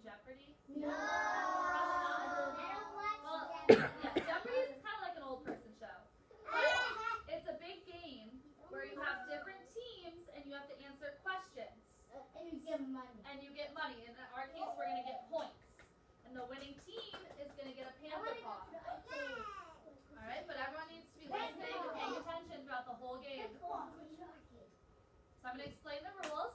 Jeopardy? No. Probably not. I don't watch Well, Jeopardy. yeah, Jeopardy is kind of like an old person show. But it's a big game where you have different teams and you have to answer questions. And you get money. And you get money. In our case, we're going to get points. And the winning team is going to get a panda paw. Alright, but everyone needs to be listening and paying attention throughout the whole game. So I'm going to explain the rules.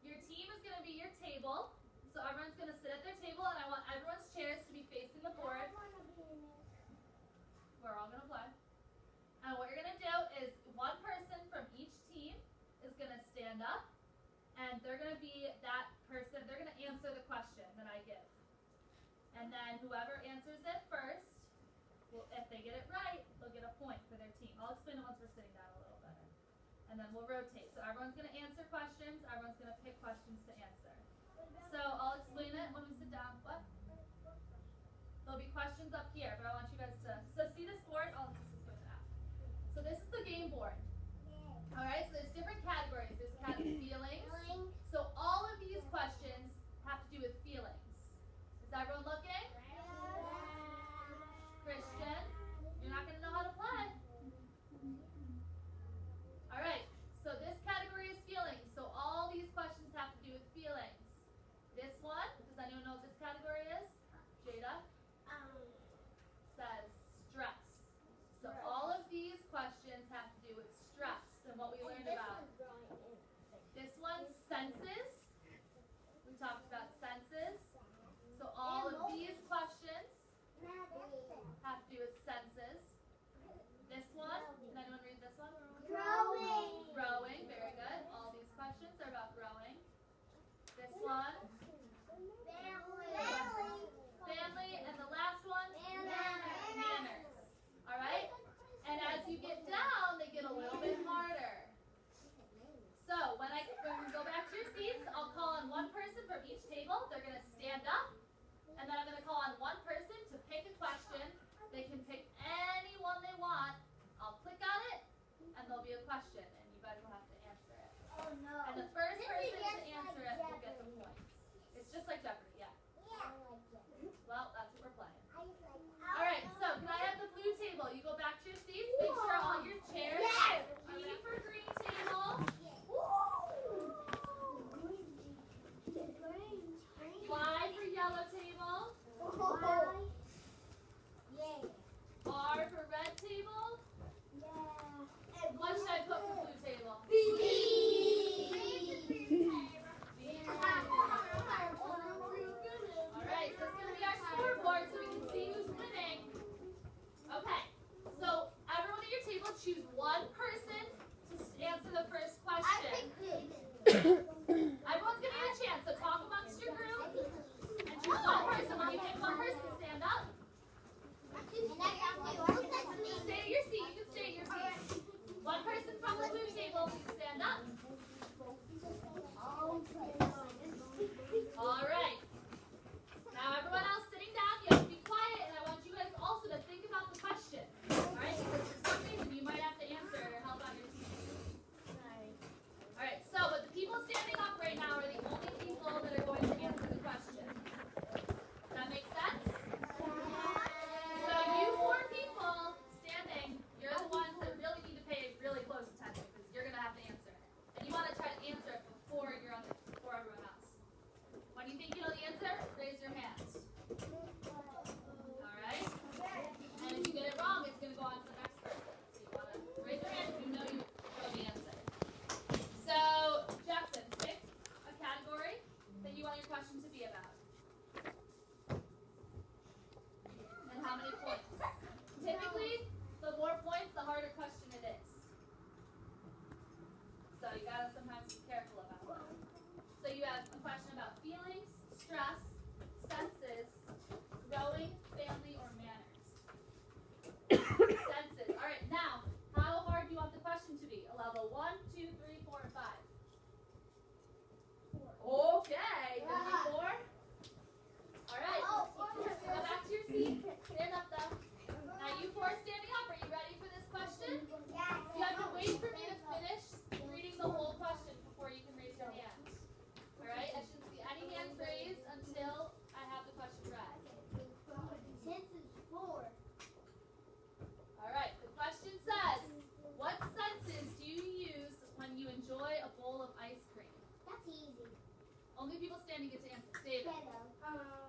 Your team is going to be your table. So everyone's going to sit at their table, and I want everyone's chairs to be facing the board. We're all going to play. And what you're going to do is one person from each team is going to stand up, and they're going to be that person. They're going to answer the question that I give. And then whoever answers it first, if they get it right, they'll get a point for their team. I'll explain it once we're sitting down a little better. And then we'll rotate. So everyone's going to answer questions. Everyone's going to pick questions to answer. So I'll explain it when we sit down. What? There'll be questions up here, but I want you guys to. So see this board? Oh, this is going to app. So this is the game board. All right. So there's different categories. There's feelings. So all of these questions have to do with feelings. Is everyone looking? Christian, you're not going to know how to play. All right. So this category is feelings. So all these questions have to do with feelings. This one, does anyone know what this category is? Jada? Says stress. So all of these questions have to do with stress and what we learned about. This one's senses. We talked about senses. So all of these questions have to do with senses. This one, can anyone read this one? Growing. Growing, very good. All these questions are about growing. This one, family, and the last one, manners. All right? And as you get down, they get a little bit harder. So when we go back to your seats, I'll call on one person from each table. They're going to stand up. And then I'm going to call on one person to pick a question. They can pick any one they want. I'll click on it, and there'll be a question, and you guys will have to answer it. Oh no. And the first person to answer it will get the points. It's just like Jeopardy, yeah. Well, that's what we're playing. All right, so can I have the blue table? You go back to your seats. Make sure all your chairs. G for green table. Y for yellow table. R for red table. What should I put for blue understand, you get to answer. David. Hello.